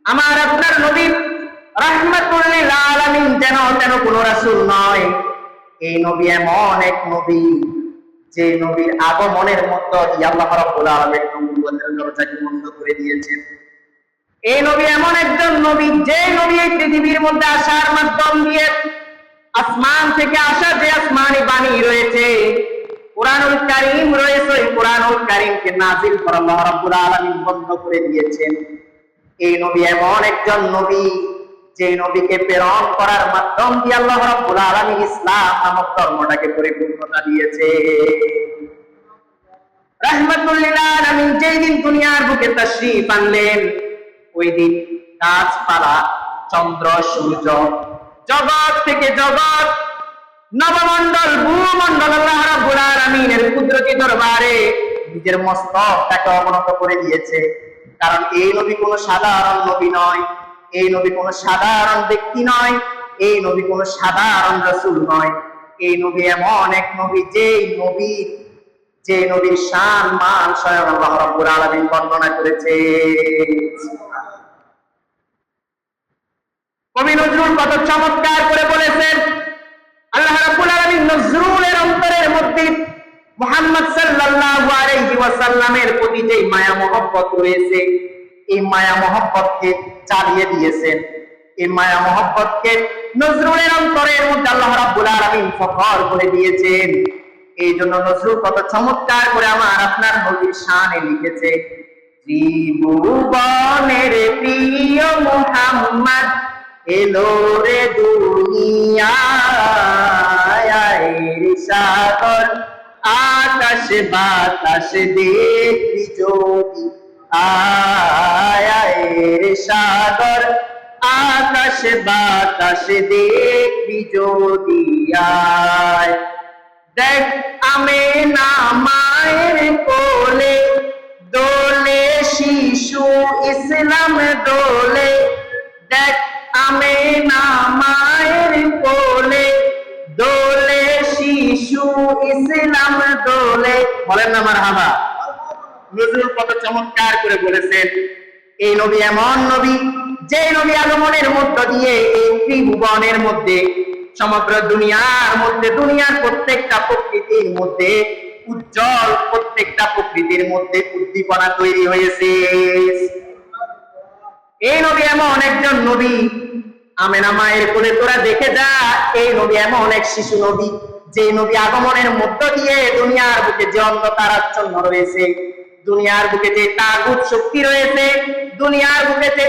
আমার আপনার নবী রাহমাতুল লিল আলামিন যেন তেন কোন রাসূল নয়। এই নবী এমন এক নবী যে নবীর আগমনের মধ্য দিয়ে আল্লাহ রাব্বুল আলামিন নবুয়তের দরজাকে বন্ধ করে দিয়েছেন। এই নবী এমন একজন নবী যে নবী এই পৃথিবীর মধ্যে আসার মাধ্যম দিয়ে আসমান থেকে আসা যে আসমানি বাণী রয়েছে, কুরআনুল কারীম রয়েছে, ওই কুরআনুল কারীমকে নাযিল করে আল্লাহ রাব্বুল আলামিন বন্ধ করে দিয়েছেন। এই নবী এমন একজন নবী যে নবীকে প্রেরণ করার মাধ্যম দিয়ে আল্লাহ রাব্বুল আলামিন ইসলাম নামক ধর্মটাকে পরিপূর্ণতা দিয়েছে। রাহমাতুল লিল আলামিন যেই দিন দুনিয়ার বুকে তাশরীফ আনলেন, ওই দিন গাছপালা, চন্দ্র, সূর্য, জগৎ থেকে জগৎ, নবমণ্ডল, ভূমণ্ডল আল্লাহ রাব্বুল আলামিনের কুদরতি দরবারে নিজের মস্তকটাকে অবনত করে দিয়েছে। কারণ এই নবী কোনো সাধারণ নবী নয়, এই নবী কোনো সাধারণ ব্যক্তি নয়, এই নবী কোনো সাধারণ রাসূল নয়। এই নবী এমন এক নবী যে নবীর শান মান স্বয়ং আল্লাহ রাব্বুল আলামিন বর্ণনা করেছে। কবি নজরুল কত চমৎকার করে বলেছেন, আল্লাহ রাব্বুল আলামিন নজরুলের অন্তরের মধ্যে মুহাম্মদ সাল্লাল্লাহু আলাইহি ওয়াসাল্লামের প্রতি যে মায়া মহব্বত রয়েছে, এই মায়া মহব্বতকে চালিয়ে দিয়েছেন। এই মায়া মহব্বতকে নজরুলের অন্তরের মধ্যে আল্লাহ রাব্বুল আলামিন ফখর করে দিয়েছেন। এই জন্য নজরুল কত চমৎকার করে আমার আপনার নবীর শানে লিখেছে, ত্রিভুবনের প্রিয় মুহাম্মদ এলো রে দুনিয়ায়, সাগর আকাশ বাতাস দেখবি যদি আয়, সাগর আকাশ বাতাস দেখবি যদি আয়। দেখ আমেনা মায়ের কোলে দোলে শিশু ইসলাম দোলে, দেখ আমেনা মায়ের কোলে দোলে শিশু ইসলাম দোলে। বলেন না মারহাবা। নজরুল কত চমৎকার করে বলেছেন, এই নবী এমন নবী যে নবী আগমনের মধ্য দিয়ে এই ত্রিভুবনের মধ্যে, সমগ্র দুনিয়ার মধ্যে, দুনিয়ার প্রত্যেকটা প্রকৃতির মধ্যে উজ্জ্বল, প্রত্যেকটা প্রকৃতির মধ্যে উদ্দীপনা তৈরি হয়েছে। এই নবী এমন একজন নবী, আমেনা মায়ের কোলে তোরা দেখে যা, এই নবী এমন এক শিশু নবী যে নবী আগমনের মধ্য দিয়ে দুনিয়ার বুকে যে অন্ধকার আচ্ছন্ন রয়েছে, দুনিয়ার বুকে যে তাগুত শক্তি রয়েছে, দুনিয়ার বুকে যে